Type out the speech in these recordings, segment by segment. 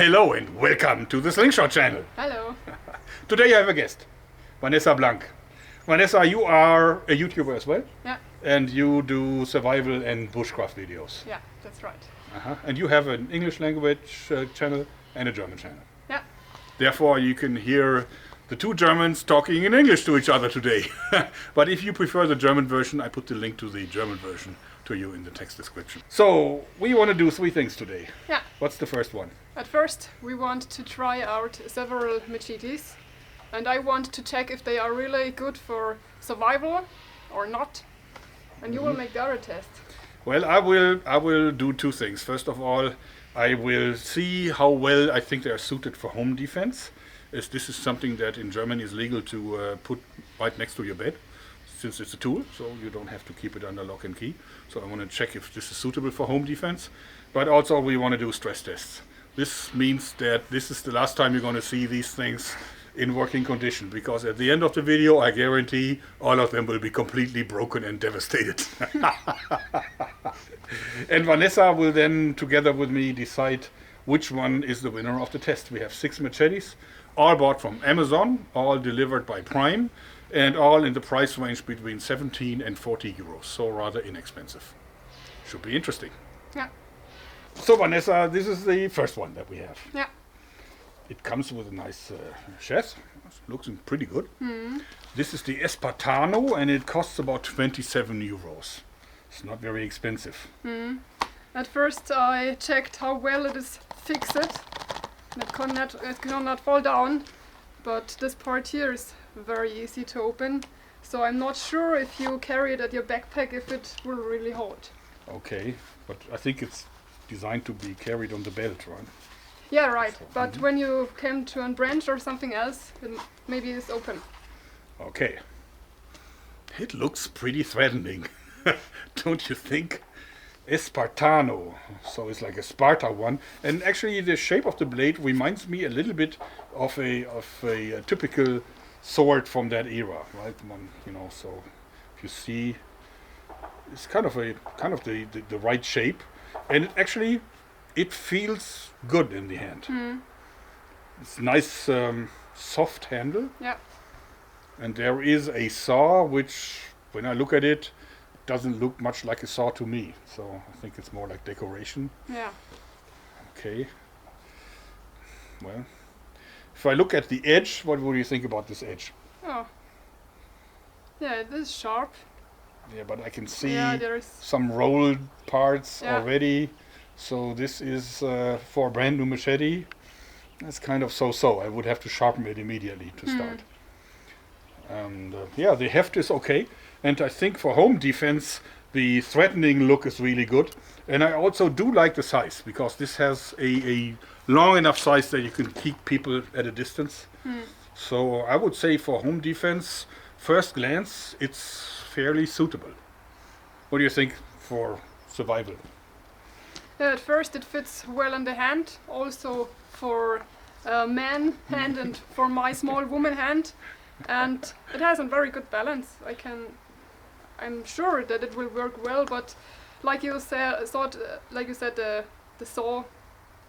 Hello and welcome to the Slingshot channel. Hello. Today I have a guest, Vanessa Blank. Vanessa, you are a YouTuber as well? Yeah. And you do survival and bushcraft videos. Yeah, that's right. And you have an English language channel and a German channel. Yeah. Therefore you can hear the two Germans talking in English to each other today. But if you prefer the German version, I put the link to the German version to you in the text description. So we want to do 3 things today. Yeah. What's the first one? At first, we want to try out several machetes, and I want to check if they are really good for survival or not. And you will make the other test. Well, I will do 2 things. First of all, I will see how well I think they are suited for home defense, as this is something that in Germany is legal to put right next to your bed, since it's a tool, so you don't have to keep it under lock and key. So I want to check if this is suitable for home defense. But also we want to do stress tests. This means that this is the last time you're going to see these things in working condition, because at the end of the video I guarantee all of them will be completely broken and devastated. And Vanessa will then together with me decide which one is the winner of the test. We have 6 machetes, all bought from Amazon, all delivered by Prime, and all in the price range between 17 and 40 euros, so rather inexpensive. Should be interesting. Yeah. So Vanessa, this is the first one that we have. Yeah. It comes with a nice chest. Looks pretty good. This is the Espartano and it costs about 27 euros. It's not very expensive. At first, I checked how well it is fixed. It cannot fall down, but this part here is very easy to open. So I'm not sure if you carry it at your backpack if it will really hold. Okay, but I think it's designed to be carried on the belt, right? Yeah, right. But when you come to a branch or something else, then maybe it's open. Okay. It looks pretty threatening, don't you think? Espartano, so it's like a Sparta one. And actually the shape of the blade reminds me a little bit of a typical sword from that era, right? One, you know, so if you see, it's kind of the right shape, and it feels good in the hand. It's nice, soft handle. Yeah. And there is a saw, which, when I look at it, doesn't look much like a saw to me. So I think it's more like decoration. Yeah. Okay. Well, if I look at the edge, what would you think about this edge? Oh. Yeah, it is sharp. Yeah, but I can see there is some rolled parts Yeah. already. So this is for a brand new machete. That's kind of so-so. I would have to sharpen it immediately to start. And yeah, the heft is okay. And I think for home defense, the threatening look is really good. And I also do like the size, because this has a long enough size that you can keep people at a distance. So I would say for home defense, first glance, it's fairly suitable. What do you think for survival? Yeah, at first it fits well in the hand, also for a man hand and for my small woman hand, and it has a very good balance. I'm sure that it will work well, but like you said, the saw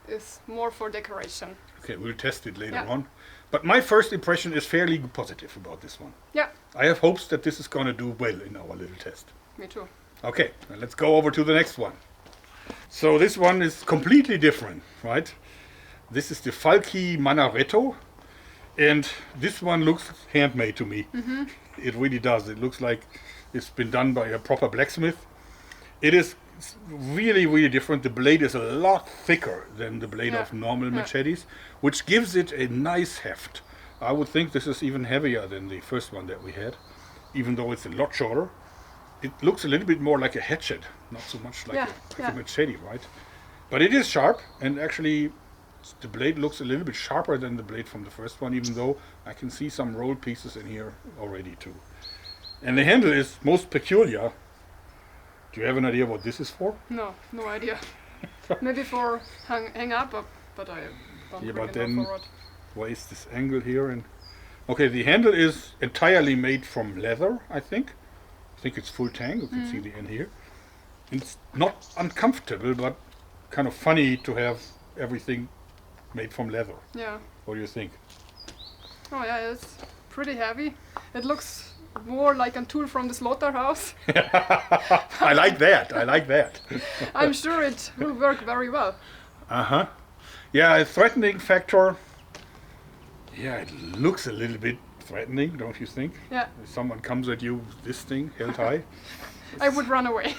is more for decoration. Okay, we'll test it later Yeah. on. But my first impression is fairly positive about this one. Yeah, I have hopes that this is going to do well in our little test. me too. Okay, now let's go over to the next one. So this one is completely different, right? This is the Falci Manaretto, and this one looks handmade to me. It really does. It looks like it's been done by a proper blacksmith. It is really, really different. The blade is a lot thicker than the blade of normal machetes, which gives it a nice heft. I would think this is even heavier than the first one that we had, even though it's a lot shorter. It looks a little bit more like a hatchet, not so much like a machete, right? But it is sharp, and actually the blade looks a little bit sharper than the blade from the first one, even though I can see some rolled pieces in here already too. And the handle is most peculiar. Do you have an idea what this is for? No idea. Maybe for hang up, but I don't really know for what. Why is this angle here? And okay, the handle is entirely made from leather, I think. I think it's full tang. You can see the end here. It's not uncomfortable, but kind of funny to have everything made from leather. Yeah. What do you think? Oh yeah, it's pretty heavy. It looks more like a tool from the slaughterhouse. I like that. I like that. I'm sure it will work very well. Uh-huh. Yeah, a threatening factor. Yeah, it looks a little bit threatening, don't you think? Yeah. If someone comes at you with this thing held high. I would run away.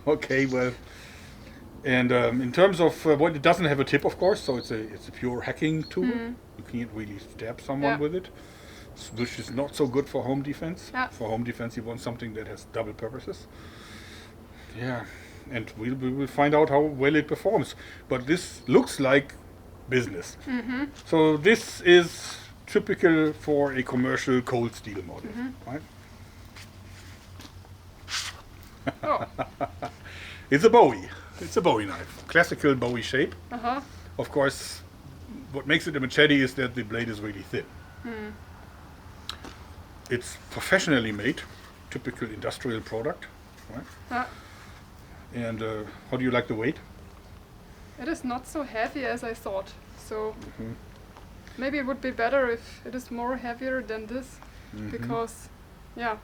Okay, well, and in terms of well, it doesn't have a tip, of course, so it's a pure hacking tool. You can't really stab someone with it, which is not so good for home defense. Yeah. For home defense, you want something that has double purposes. Yeah, and we will find out how well it performs. But this looks like business. So this is typical for a commercial cold steel model, right? Oh. It's a Bowie. It's a Bowie knife. Classical Bowie shape. Uh-huh. Of course, what makes it a machete is that the blade is really thin. It's professionally made, typical industrial product, right? And how do you like the weight? It is not so heavy as I thought. So maybe it would be better if it is more heavier than this, because yeah,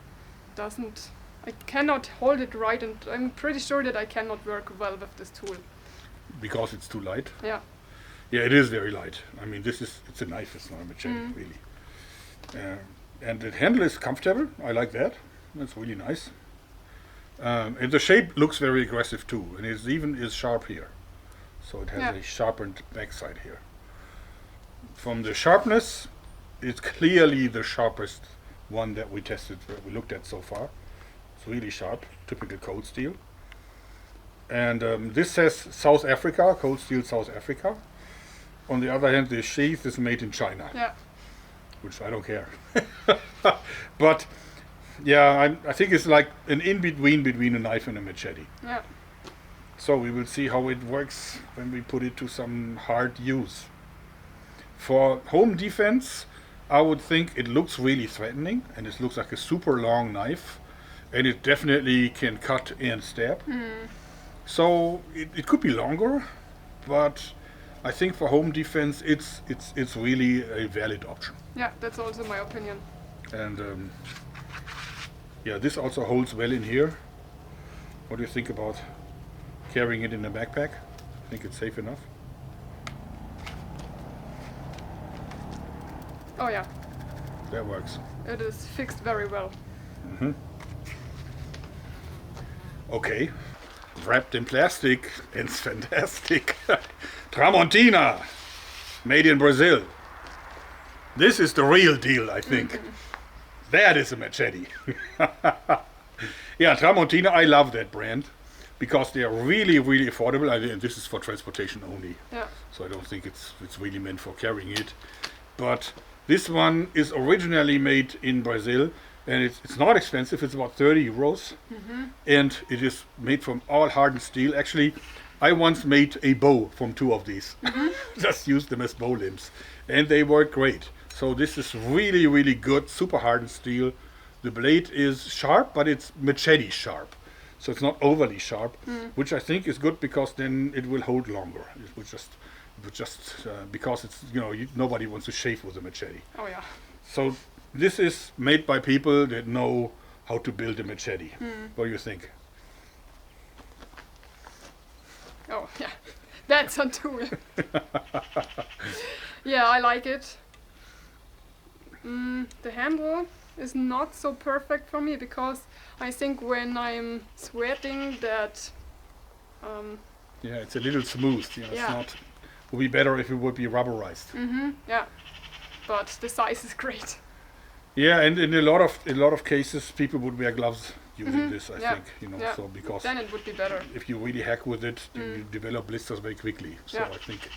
I cannot hold it right, and I'm pretty sure that I cannot work well with this tool. Because it's too light? Yeah. Yeah, it is very light. I mean, it's a knife, it's not a machete, really. And the handle is comfortable. I like that. That's really nice. And the shape looks very aggressive too, and it even is sharp here. So it has a sharpened backside here. From the sharpness, it's clearly the sharpest one that we tested, that we looked at so far. It's really sharp, typical cold steel. And this says South Africa, cold steel South Africa. On the other hand, the sheath is made in China. Yeah. Which I don't care. But yeah, I think it's like an in-between a knife and a machete. Yeah. So we will see how it works when we put it to some hard use. For home defense, I would think it looks really threatening, and it looks like a super long knife, and it definitely can cut and stab. So it could be longer, but I think for home defense it's really a valid option. Yeah, that's also my opinion. And yeah, this also holds well in here. What do you think about carrying it in a backpack? I think it's safe enough. Oh yeah, That works. it is fixed very well. Okay. Wrapped in plastic. It's fantastic. Tramontina. Made in Brazil. This is the real deal, I think. That is a machete. Yeah, Tramontina, I love that brand because they are really, really affordable. And this is for transportation only. Yeah. So I don't think it's really meant for carrying it. But this one is originally made in Brazil, and it's not expensive. It's about 30 euros. And it is made from all hardened steel. Actually, I once made a bow from 2 of these. Just used them as bow limbs. And they work great. So this is really, really good, super hardened steel. The blade is sharp, but it's machete sharp. So it's not overly sharp, which I think is good because then it will hold longer. It will just because it's, nobody wants to shave with a machete. Oh yeah. So this is made by people that know how to build a machete. What do you think? Oh yeah, that's a tool. Yeah, I like it. The handle is not so perfect for me because I think when I'm sweating that Yeah, it's a little smooth. It's Yeah. not. Would be better if it would be rubberized. yeah, but the size is great. Yeah, and in a lot of cases, people would wear gloves using this. I Yeah. think Yeah. so because Then it would be better. if you really hack with it, you develop blisters very quickly. So Yeah. I think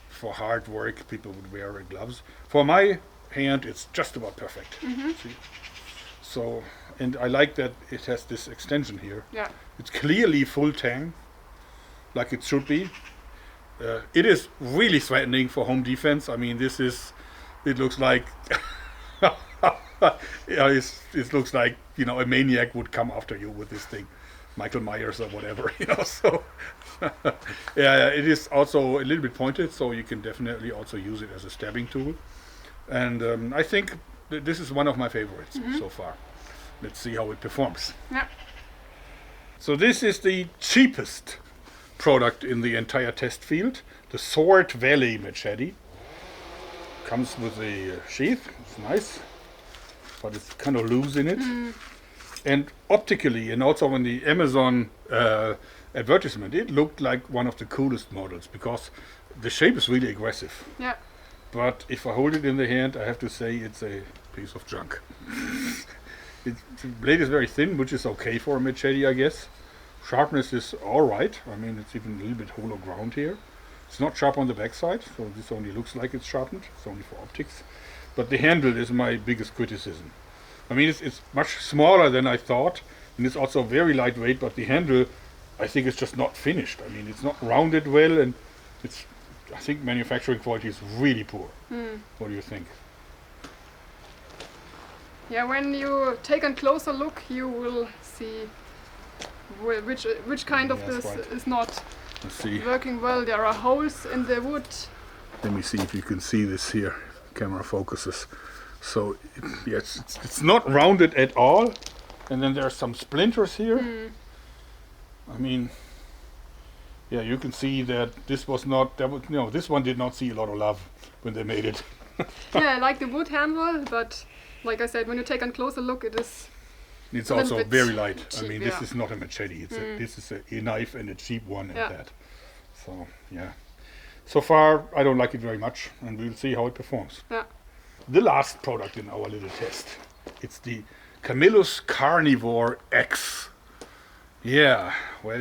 for hard work, people would wear gloves. For my hand, it's just about perfect. See? So, and I like that it has this extension here. Yeah. It's clearly full tang, like it should be. It is really threatening for home defense. I mean, it looks like, it looks like, a maniac would come after you with this thing. Michael Myers or whatever, so Yeah, it is also a little bit pointed, so you can definitely also use it as a stabbing tool. And I think this is one of my favorites so far. Let's see how it performs. Yeah. So this is the cheapest product in the entire test field, the Sword Valley Machete. Comes with a sheath, it's nice, but it's kind of loose in it. And optically, and also in the Amazon advertisement, it looked like one of the coolest models because the shape is really aggressive. Yeah. But if I hold it in the hand, I have to say it's a piece of junk. The blade is very thin, which is okay for a machete, I guess. Sharpness is alright. I mean, it's even a little bit hollow ground here. It's not sharp on the backside, so this only looks like it's sharpened. It's only for optics. But the handle is my biggest criticism. I mean, it's much smaller than I thought, and it's also very lightweight, but the handle, I think, is just not finished. I mean, it's not rounded well, and I think manufacturing quality is really poor. What do you think? Yeah, when you take a closer look, you will see which kind of this is not working well. There are holes in the wood. Let me see if you can see this here. Camera focuses. So yes, it's not rounded at all, and then there are some splinters here. I mean, yeah, you can see that this was not. This one did not see a lot of love when they made it. Yeah, I like the wood handle, but like I said, when you take a closer look, it's also very light. Cheap, I mean, this is not a machete. This is a knife and a cheap one at that. So yeah. So far, I don't like it very much, and we'll see how it performs. Yeah. The last product in our little test. It's the Camillus Carnivore X. Yeah, well,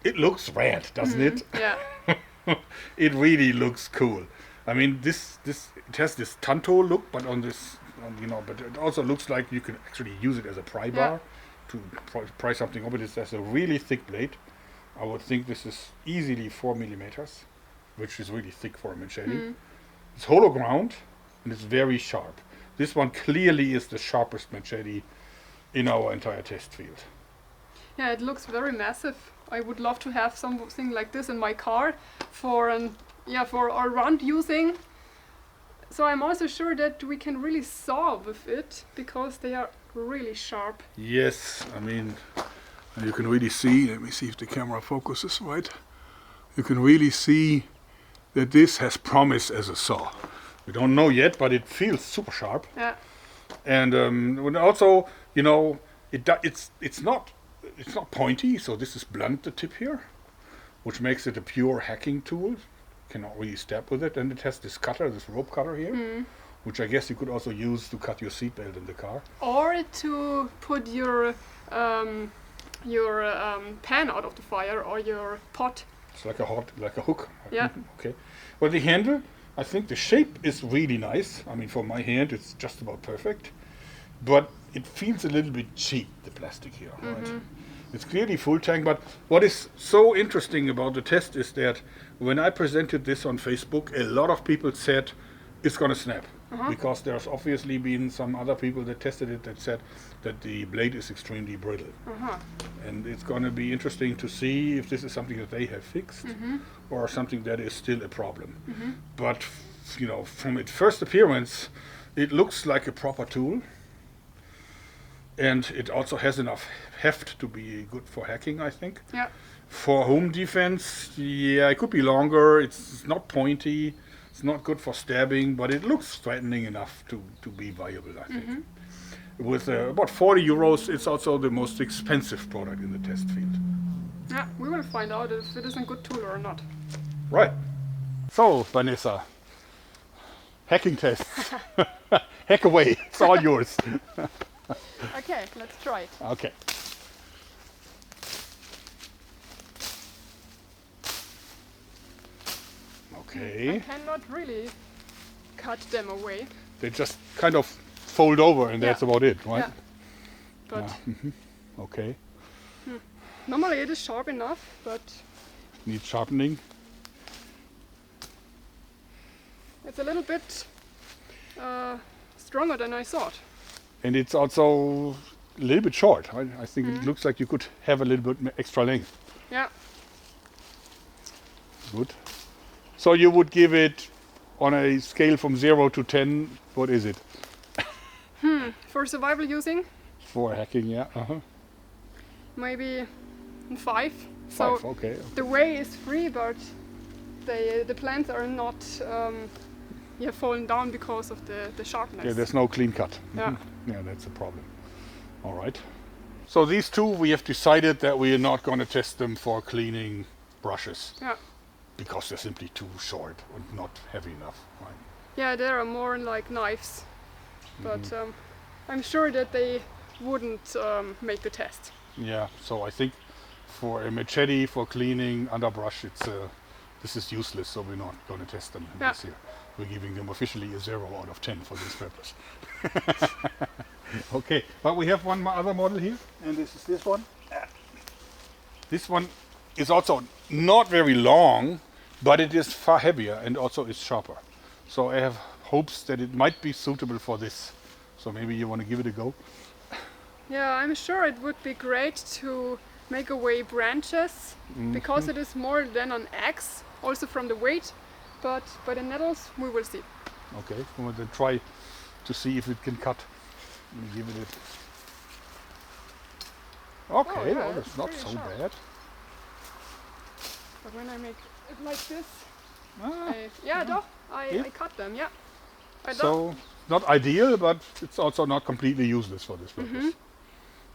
it looks rad, doesn't it? Yeah. It really looks cool. I mean, it has this tanto look, but but it also looks like you can actually use it as a pry bar to pry something up. It has a really thick blade. I would think this is easily 4 millimeters, which is really thick for a machete. It's hollow ground and it's very sharp. This one clearly is the sharpest machete in our entire test field. Yeah, it looks very massive. I would love to have something like this in my car for our round using. So I'm also sure that we can really saw with it because they are really sharp. Yes, I mean, and you can really see, let me see if the camera focuses right. You can really see that this has promise as a saw. We don't know yet, but it feels super sharp. Yeah. And also, it's not pointy, so this is blunt, the tip here, which makes it a pure hacking tool. Cannot really stab with it. And it has this cutter, this rope cutter here, which I guess you could also use to cut your seatbelt in the car. Or to put your pan out of the fire or your pot. It's like a hook. Yeah. Okay. Well, the handle, I think the shape is really nice. I mean, for my hand, it's just about perfect. But it feels a little bit cheap, the plastic here, right? It's clearly full tank, but what is so interesting about the test is that when I presented this on Facebook, a lot of people said it's going to snap. Because there's obviously been some other people that tested it that said that the blade is extremely brittle. And it's going to be interesting to see if this is something that they have fixed or something that is still a problem. But, from its first appearance, it looks like a proper tool. And it also has enough heft to be good for hacking, I think. Yeah. For home defense, it could be longer. It's not pointy. It's not good for stabbing, but it looks threatening enough to be viable, I think. With about 40 euros, it's also the most expensive product in the test field. Yeah, we will find out if it is a good tool or not. Right. So, Vanessa, hacking tests. Hack away. It's all yours. Okay, let's try it. Okay. Okay. I cannot really cut them away. They just kind of fold over and that's about it, right? Yeah. But Okay. normally it is sharp enough, but Needs sharpening. it's a little bit stronger than I thought. And it's also a little bit short. I think it looks like you could have a little bit extra length. Yeah. Good. So you would give it on a scale from 0 to 10, what is it? For survival using, For hacking, yeah. maybe 5. 5, okay. The way is free, but the plants are not falling down because of the sharpness. Yeah, there's no clean cut. Yeah. Yeah, that's a problem. All right. So these two, we have decided that we are not going to test them for cleaning brushes. Yeah. Because they're simply too short and not heavy enough. Right? Yeah, they are more like knives, but I'm sure that they wouldn't make the test. Yeah, so I think for a machete for cleaning underbrush, this is useless, so we're not going to test them this year. We're giving them officially a 0 out of 10 for this purpose. Okay, but we have one other model here, and this is this one. This one is also not very long, but it is far heavier and also is sharper. So I have hopes that it might be suitable for this. So maybe you want to give it a go? Yeah, I'm sure it would be great to make away branches, because it is more than an axe, also from the weight, but by the nettles we will see. Okay, we want to try to see if it can cut. Let me give it a... Okay, yeah, that's it's not pretty so sharp. bad. But when I make it like this, Ah, I cut them, yeah. so, not ideal, but it's also not completely useless for this purpose.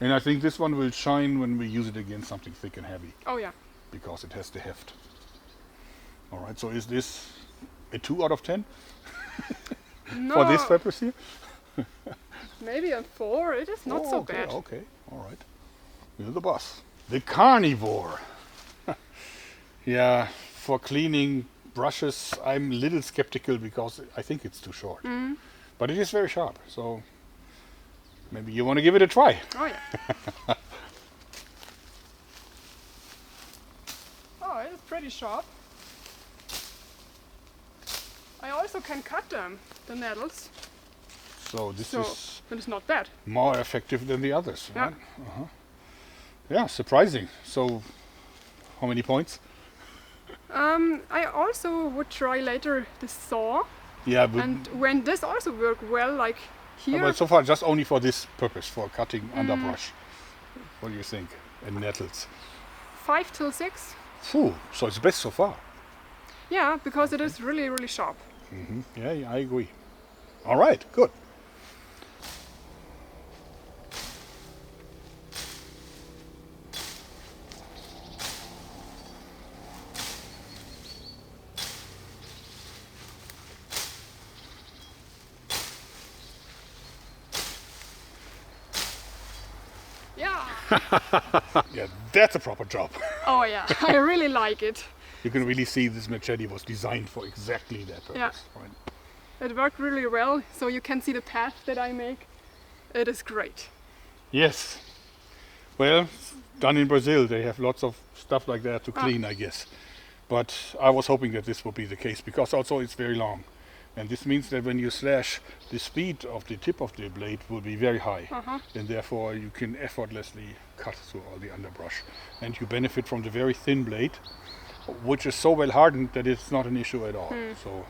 And I think this one will shine when we use it against something thick and heavy, Oh yeah. because it has the heft. All right, so is this a 2 out of 10 No, for this purpose here? maybe a 4. It is not so okay, bad. Okay, all right. You're the boss. The Carnivore. Yeah, for cleaning brushes, I'm a little skeptical because I think it's too short. But it is very sharp, so maybe you want to give it a try. Oh yeah. Oh, it is pretty sharp. I also can cut them, the nettles. So this So is it is not bad. more effective than the others, Yeah. right? Yeah, surprising. So how many points? I also would try later the saw, Yeah, but, and when this also worked well, like here. but so far just only for this purpose, for cutting underbrush. What do you think? And nettles. 5 till 6. Phew, so it's best so far. Yeah, because it is really, really sharp. Yeah, I agree. All right, good. Yeah. Yeah, that's a proper job. Oh yeah, I really like it. You can really see this machete was designed for exactly that purpose. Yeah. Right? It worked really well, so you can see the path that I make. It is great. Yes. Well, done in Brazil, they have lots of stuff like that to clean, I guess. But I was hoping that this would be the case, because also it's very long. And this means that when you slash, the speed of the tip of the blade will be very high. And therefore you can effortlessly cut through all the underbrush. And you benefit from the very thin blade, which is so well hardened that it's not an issue at all. So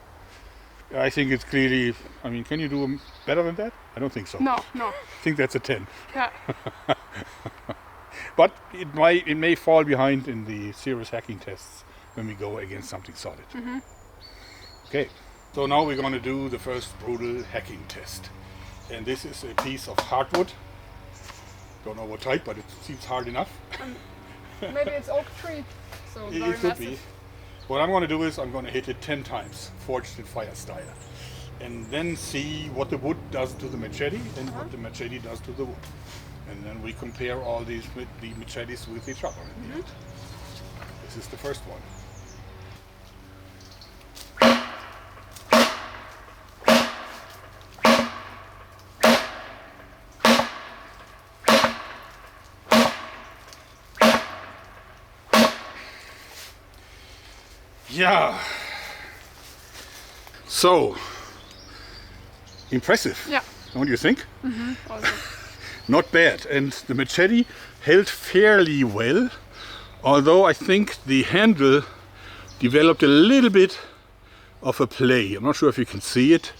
I think it's clearly, I mean, can you do better than that? I don't think so. No. I think that's a 10. Yeah. But it may fall behind in the serious hacking tests when we go against something solid. Okay, so now we're going to do the first brutal hacking test. And this is a piece of hardwood. Don't know what type, but it seems hard enough. Maybe it's oak tree, so It very could massive. be. What I'm going to do is I'm going to hit it 10 times, forged in fire style. And then see what the wood does to the machete and what the machete does to the wood. And then we compare all these the machetes with each other in the end. This is the first one. Yeah. So, impressive. Yeah. Don't you think? Also. Not bad. And the machete held fairly well. Although I think the handle developed a little bit of a play. I'm not sure if you can see it.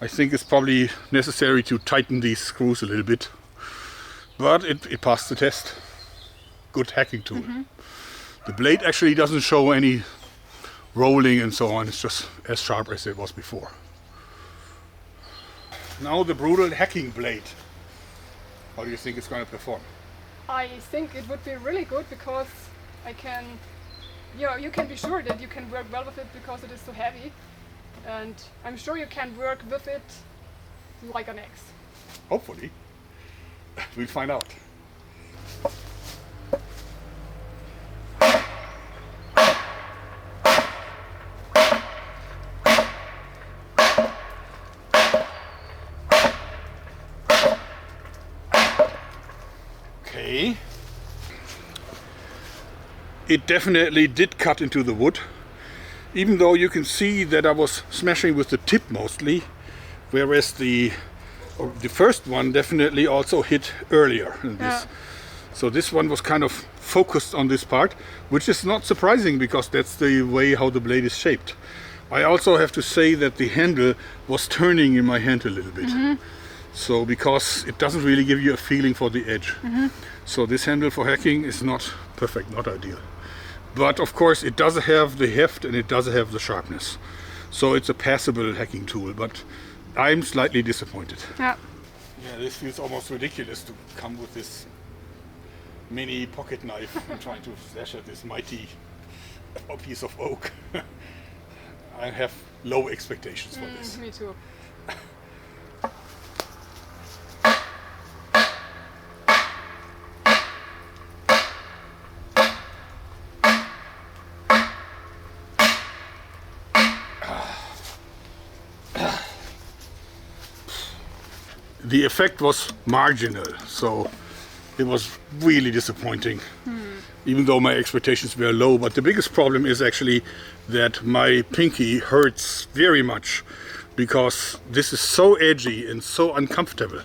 I think it's probably necessary to tighten these screws a little bit. But it passed the test. Good hacking tool. The blade actually doesn't show any rolling and so on. It's just as sharp as it was before. Now the brutal hacking blade. How do you think it's going to perform? I think it would be really good because I can, you can be sure that you can work well with it because it is so heavy, and I'm sure you can work with it like an axe. Hopefully. We'll find out. Okay. It definitely did cut into the wood, even though you can see that I was smashing with the tip mostly, whereas the first one definitely also hit earlier than this. So this one was kind of focused on this part, which is not surprising because that's the way how the blade is shaped. I also have to say that the handle was turning in my hand a little bit. So because it doesn't really give you a feeling for the edge. So this handle for hacking is not perfect, not ideal. But of course it does have the heft and it does have the sharpness. So it's a passable hacking tool, but I'm slightly disappointed. Yeah, this feels almost ridiculous to come with this mini pocket knife and trying to slash at this mighty piece of oak. I have low expectations for this. Me too. The effect was marginal, so it was really disappointing, even though my expectations were low. But the biggest problem is actually that my pinky hurts very much because this is so edgy and so uncomfortable.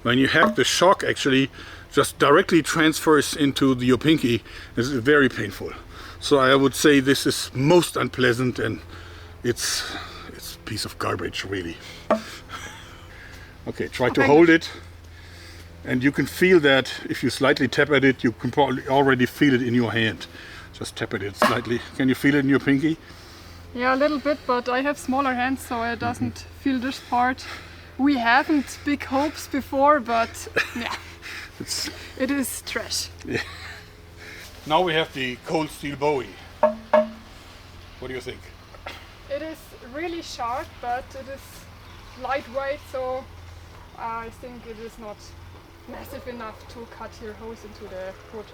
When you hack, the shock actually just directly transfers into your pinky. It's very painful. So I would say this is most unpleasant, and it's a piece of garbage, really. Okay, try to hold it, and you can feel that if you slightly tap at it, you can probably already feel it in your hand. Just tap at it slightly. Can you feel it in your pinky? Yeah, a little bit, but I have smaller hands, so it doesn't feel this part. We haven't big hopes before, but yeah, it is trash. Yeah. Now we have the cold steel Bowie. What do you think? It is really sharp, but it is lightweight, so I think it is not massive enough to cut your holes into the wood.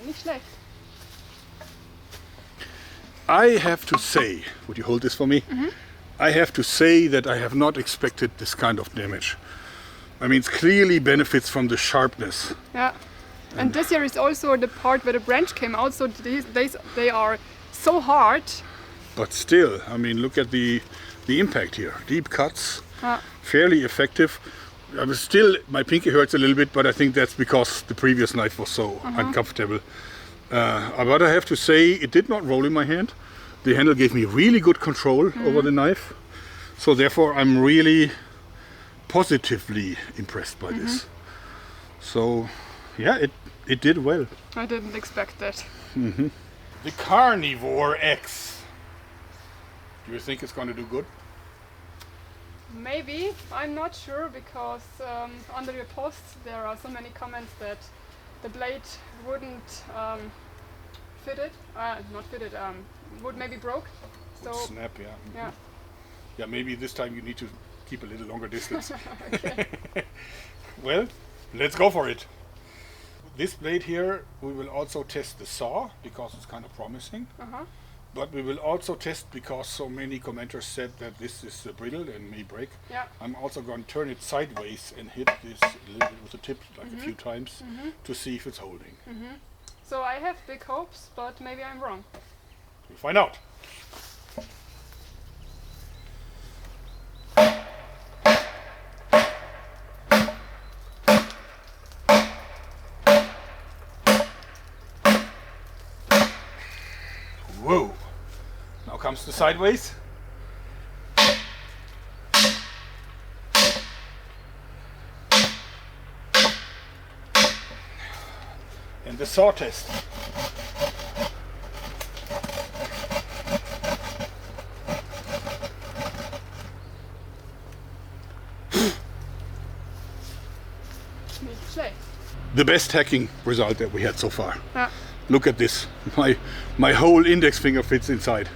Nicht schlecht. I have to say, would you hold this for me? I have to say that I have not expected this kind of damage. I mean, it clearly benefits from the sharpness. Yeah, and this here is also the part where the branch came out, so they are so hard. But still, I mean, look at the impact here. Deep cuts, fairly effective. My pinky hurts a little bit, but I think that's because the previous knife was so uncomfortable. But I have to say, it did not roll in my hand. The handle gave me really good control over the knife. So therefore, I'm really positively impressed by this. So, yeah, it did well. I didn't expect that. The Carnivore X. Do you think it's going to do good? Maybe, I'm not sure, because under your posts there are so many comments that the blade wouldn't fit it, would maybe broke. So snap, yeah. Yeah, maybe this time you need to keep a little longer distance. Well, let's go for it. This blade here, we will also test the saw because it's kind of promising. But we will also test, because so many commenters said that this is brittle and may break. Yeah. I'm also going to turn it sideways and hit this a little bit with the tip, like a few times, to see if it's holding. So I have big hopes, but maybe I'm wrong. We'll find out. Whoa! Now comes the sideways. And the saw test. Nicht schlecht. The best hacking result that we had so far. Yeah. Look at this. My whole index finger fits inside.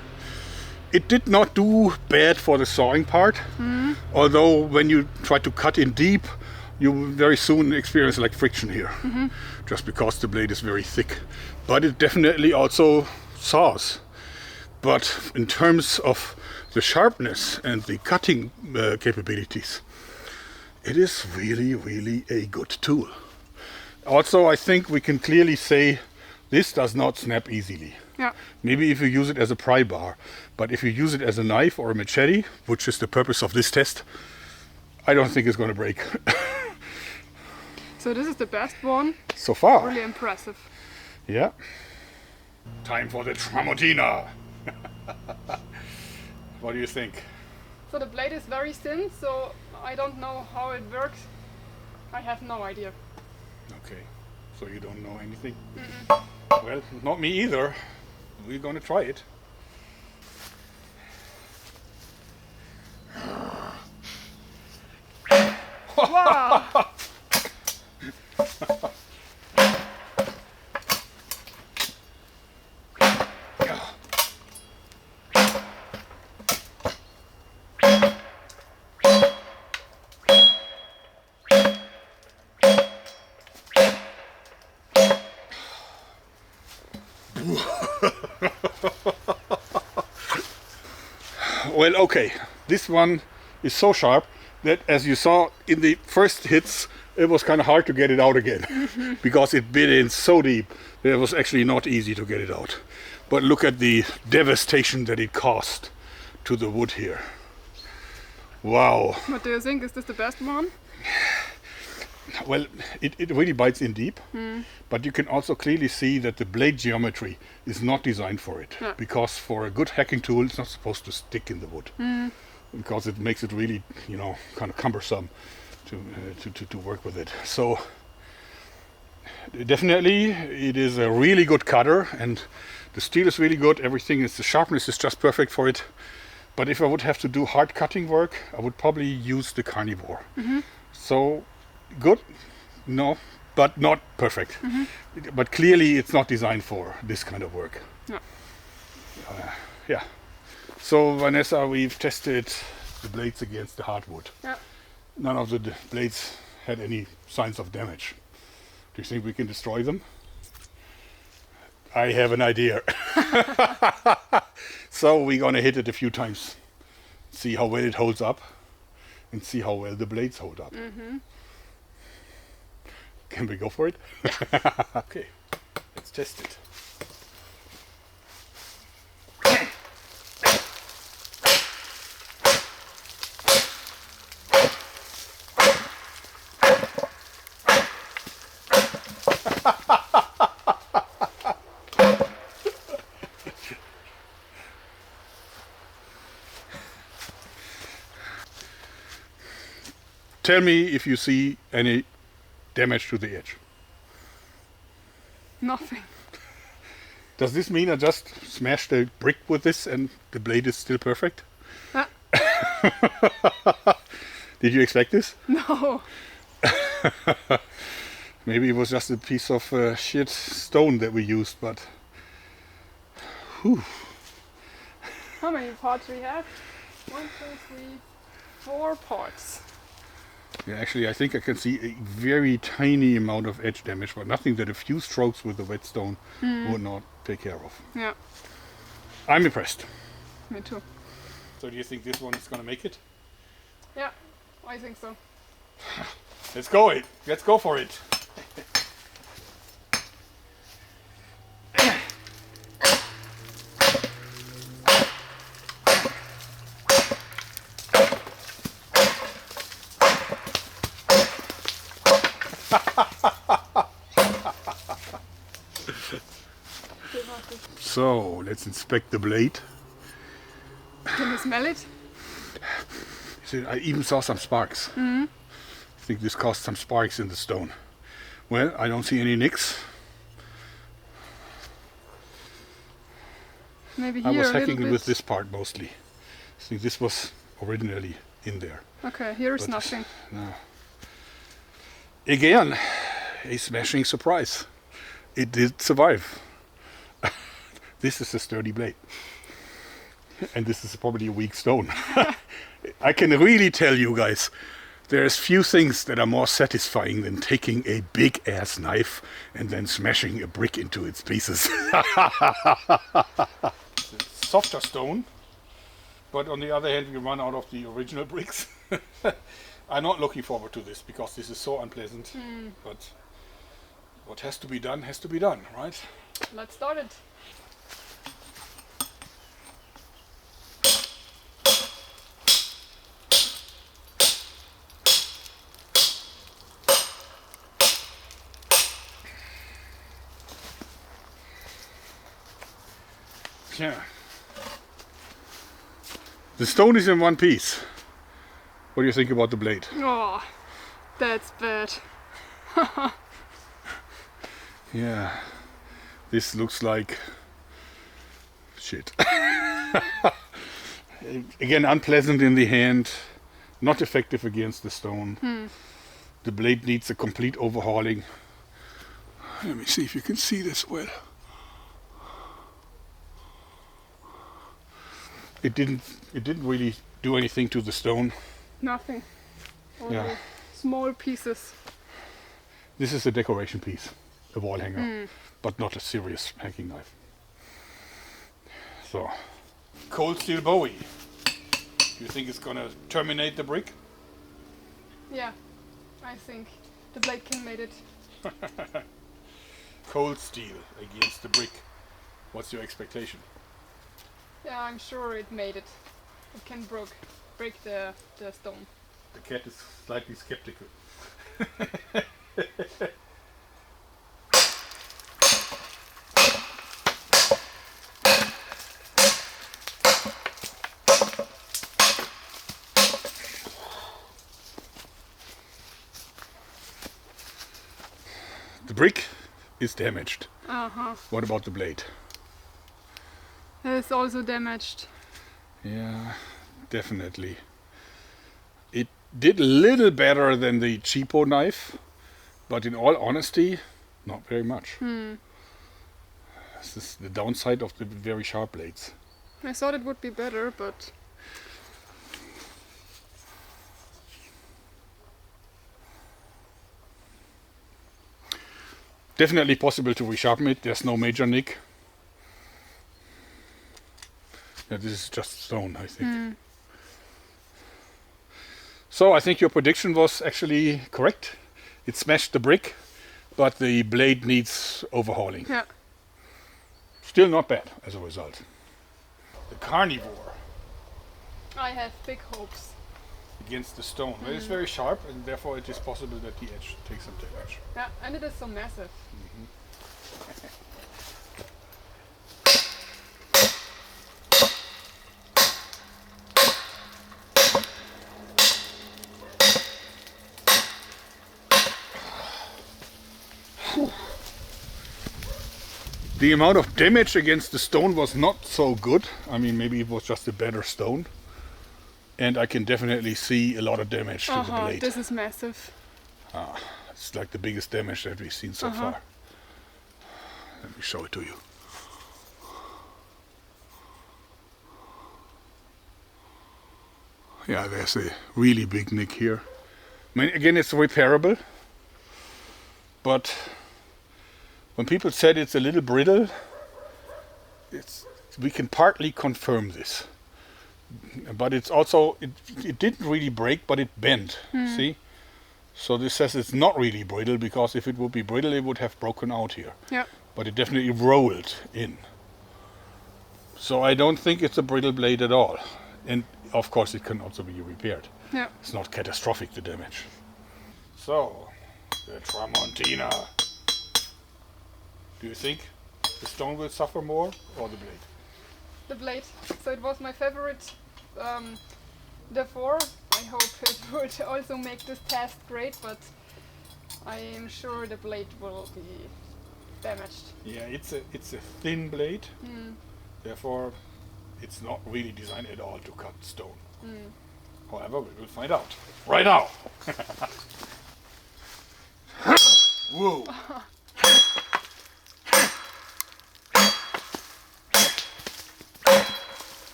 It did not do bad for the sawing part, although when you try to cut in deep, you very soon experience like friction here, just because the blade is very thick. But it definitely also saws. But in terms of the sharpness and the cutting capabilities, it is really, really a good tool. Also, I think we can clearly say this does not snap easily. Yeah. Maybe if you use it as a pry bar, but if you use it as a knife or a machete, which is the purpose of this test, I don't think it's going to break. So this is the best one. So far. Really impressive. Yeah. Time for the Tramontina. What do you think? So the blade is very thin, so I don't know how it works. I have no idea. Okay, so you don't know anything? Well, not me either. We're gonna try it. Wow! Well, okay, this one is so sharp that, as you saw in the first hits, it was kind of hard to get it out again because it bit in so deep that it was actually not easy to get it out. But look at the devastation that it caused to the wood here. Wow. What do you think? Is this the best one? Well, it really bites in deep, but you can also clearly see that the blade geometry is not designed for it, Yeah. because for a good hacking tool, it's not supposed to stick in the wood, because it makes it really, kind of cumbersome to work with it. So definitely, it is a really good cutter, and the steel is really good. Everything is, the sharpness is just perfect for it. But if I would have to do hard cutting work, I would probably use the Carnivore. So good, no, but not perfect. But clearly it's not designed for this kind of work. Yeah. Yeah. So Vanessa, we've tested the blades against the hardwood. Yeah. None of the blades had any signs of damage. Do you think we can destroy them? I have an idea. So we're gonna hit it a few times, see how well it holds up, and see how well the blades hold up. Can we go for it? Okay, let's test it. Tell me if you see any damage to the edge. Nothing. Does this mean I just smashed a brick with this and the blade is still perfect? Yeah. Did you expect this? No. Maybe it was just a piece of shit stone that we used, but... Whew. How many parts we have? 1, 2, 3, 4 parts. Yeah, actually, I think I can see a very tiny amount of edge damage, but nothing that a few strokes with the whetstone would not take care of. Yeah. I'm impressed. Me too. So do you think this one is going to make it? Yeah, I think so. Let's go for it. So, let's inspect the blade. Can you smell it? See, I even saw some sparks. I think this caused some sparks in the stone. Well, I don't see any nicks. Maybe here I was a little hacking bit. with this part mostly. I think this was originally in there. Okay, here is But nothing. No. Again, a smashing surprise. It did survive. This is a sturdy blade. And this is probably a weak stone. I can really tell you guys, there's few things that are more satisfying than taking a big ass knife and then smashing a brick into its pieces. Softer stone, but on the other hand we run out of the original bricks. I'm not looking forward to this because this is so unpleasant. But what has to be done, right? Let's start it. Yeah. The stone is in one piece. What do you think about the blade? Oh, that's bad. Yeah. This looks like shit. Again, unpleasant in the hand, not effective against the stone. The blade needs a complete overhauling. Let me see if you can see this well. It didn't really do anything to the stone. Nothing. Only Yeah. small pieces. This is a decoration piece, a wall hanger, but not a serious hacking knife. So, cold steel Bowie. Do you think it's gonna terminate the brick? Yeah, I think the blade can make it. Cold steel against the brick. What's your expectation? Yeah, I'm sure it made it. It can break the stone. The cat is slightly skeptical. The brick is damaged. What about the blade? It's also damaged. Yeah, definitely. It did a little better than the Cheapo knife, but in all honesty, not very much. This is the downside of the very sharp blades. I thought it would be better, but Definitely possible to resharpen it. There's no major nick. Yeah, this is just stone, I think. So I think your prediction was actually correct. It smashed the brick, but the blade needs overhauling. yeah. Still not bad as a result. The Carnivore I have big hopes. against the stone. Well, it's very sharp, and therefore it is possible that the edge takes some damage. Yeah, and it is so massive. The amount of damage against the stone was not so good. I mean, maybe it was just a better stone. And I can definitely see a lot of damage to the blade. This is massive. It's like the biggest damage that we've seen so far. Let me show it to you. Yeah, there's a really big nick here. I mean, again, it's repairable. But when people said it's a little brittle, we can partly confirm this. But it's also, it didn't really break, but it bent, see? So this says it's not really brittle, because if it would be brittle, it would have broken out here. Yeah. But it definitely rolled in. So I don't think it's a brittle blade at all. And of course it can also be repaired. Yeah. It's not catastrophic, the damage. So, the Tramontina. Do you think The stone will suffer more, or the blade? The blade. So it was my favorite. Therefore, I hope it would also make this test great, but I am sure the blade will be damaged. Yeah, it's a thin blade. Therefore, it's not really designed at all to cut stone. However, we will find out right now. Whoa!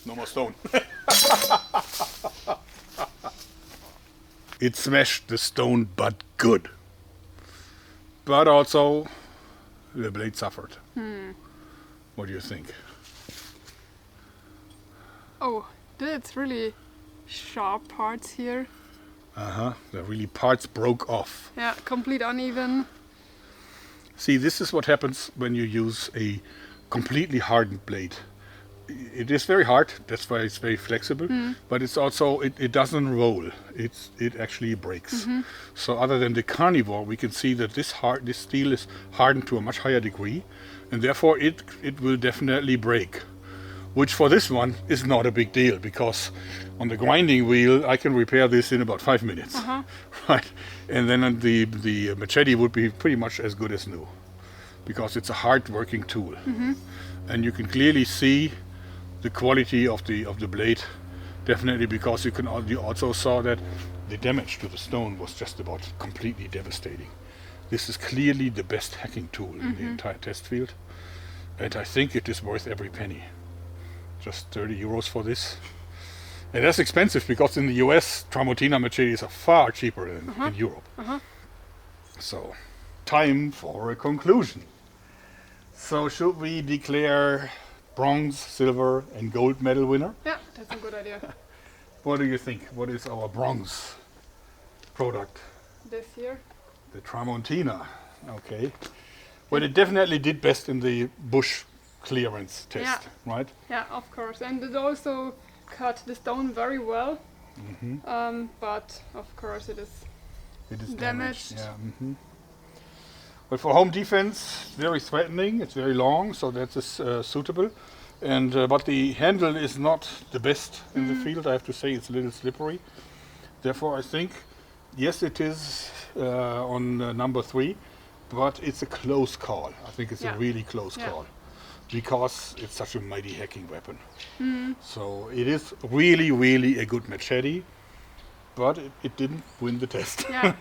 No more stone. It smashed the stone, but good. But also, the blade suffered. What do you think? Oh, that's really sharp parts here. The really parts broke off. Yeah, complete uneven. See, this is what happens when you use a completely hardened blade. It is very hard, that's why it's very flexible, but it's also, it doesn't roll, it actually breaks. So other than the Carnivore, we can see that this steel is hardened to a much higher degree, and therefore it will definitely break. Which for this one is not a big deal, because on the grinding wheel I can repair this in about 5 minutes. Right? And then the Machete would be pretty much as good as new, because it's a hard working tool. And you can clearly see the quality of the blade, definitely, because you also saw that the damage to the stone was just about completely devastating. This is clearly the best hacking tool in the entire test field, and I think it is worth every penny. Just 30 euros for this. And that's expensive, because in the US Tramontina machetes are far cheaper than in Europe. So, time for a conclusion. So should we declare bronze, silver and gold medal winner? Yeah, that's a good idea. What do you think? What is our bronze product? This year? The Tramontina. Okay. Well, it definitely did best in the bush clearance test, right? Yeah, of course. And it also cut the stone very well. But of course it is damaged. Yeah. But for home defense, very threatening. It's very long, so that is suitable. And but the handle is not the best in the field. I have to say, it's a little slippery. Therefore, I think yes, it is on number 3, but it's a close call. I think it's a really close call, because it's such a mighty hacking weapon. So it is really, really a good machete, but it didn't win the test. Yeah.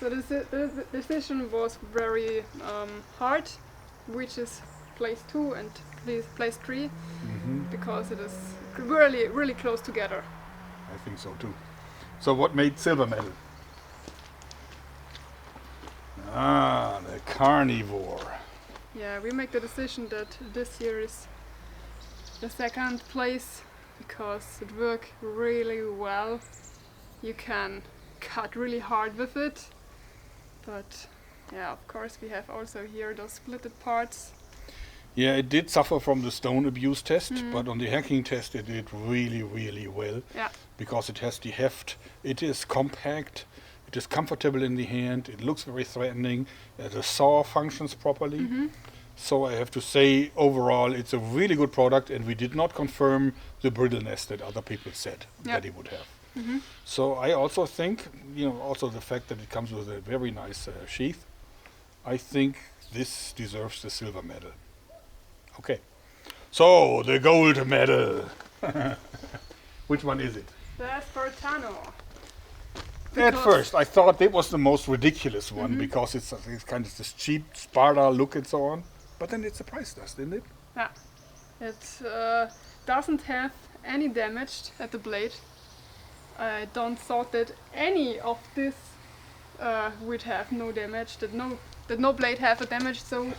So the decision was very hard, which is place 2 and place 3, because it is really, really close together. I think so too. So what made silver medal? The Carnivore. Yeah, we make the decision that this year is the second place, because it works really well. You can cut really hard with it. But yeah, of course we have also here those splitted parts. Yeah, it did suffer from the stone abuse test, but on the hacking test it did really, really well. Yeah. Because it has the heft, it is compact, it is comfortable in the hand, it looks very threatening, the saw functions properly. So I have to say, overall it's a really good product, and we did not confirm the brittleness that other people said that it would have. So I also think, also the fact that it comes with a very nice sheath, I think this deserves the silver medal. Okay, so the gold medal. Which one is it? The Espartano. At first I thought it was the most ridiculous one, because it's kind of this cheap Sparta look and so on, but then it surprised us, didn't it? Yeah, it doesn't have any damage at the blade. I don't thought that any of this would have no damage, that no blade have a damage. So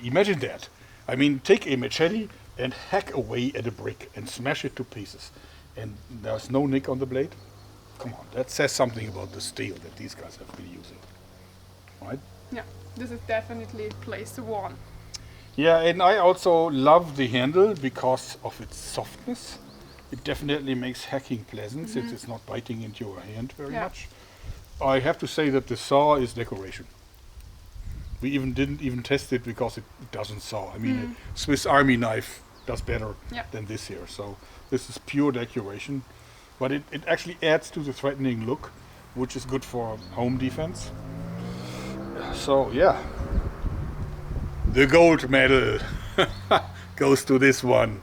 imagine that. I mean, take a machete and hack away at a brick and smash it to pieces, and there's no nick on the blade. Come on, that says something about the steel that these guys have been using, right? yeah, this is definitely place 1. Yeah, and I also love the handle because of its softness. It definitely makes hacking pleasant, since it's not biting into your hand very much. I have to say that the saw is decoration. We didn't even test it because it doesn't saw. I mean, a Swiss Army knife does better than this here. So this is pure decoration, but it actually adds to the threatening look, which is good for home defense. So yeah, the gold medal goes to this one.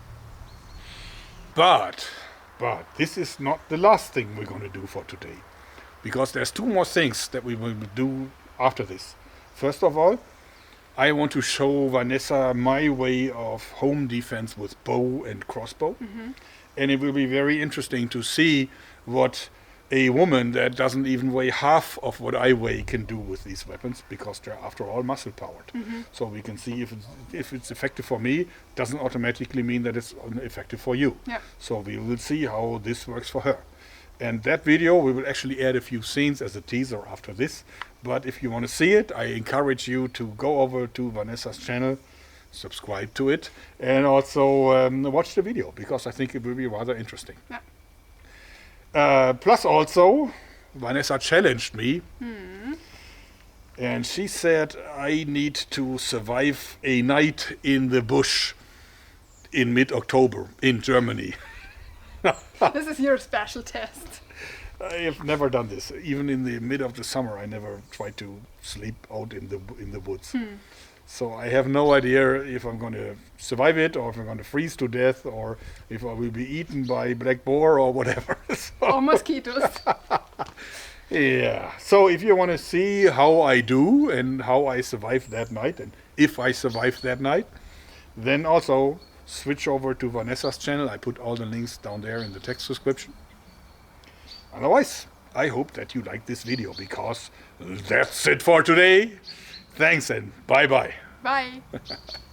But this is not the last thing we're going to do for today, because there's two more things that we will do after this. First of all, I want to show Vanessa my way of home defense with bow and crossbow. And it will be very interesting to see what a woman that doesn't even weigh half of what I weigh can do with these weapons, because they're after all muscle powered. So we can see if it's effective for me, doesn't automatically mean that it's effective for you. So we will see how this works for her. And that video, we will actually add a few scenes as a teaser after this. But if you want to see it, I encourage you to go over to Vanessa's channel, subscribe to it, and also watch the video, because I think it will be rather interesting. Plus also, Vanessa challenged me, and she said I need to survive a night in the bush in mid-October in Germany. This is your special test. I have never done this. Even in the mid of the summer, I never tried to sleep out in the woods. So I have no idea if I'm going to survive it, or if I'm going to freeze to death, or if I will be eaten by black boar or whatever. Or mosquitoes. Yeah. So if you want to see how I do and how I survive that night, and if I survive that night, then also switch over to Vanessa's channel. I put all the links down there in the text description. Otherwise, I hope that you like this video, because that's it for today. Thanks and bye-bye. Bye.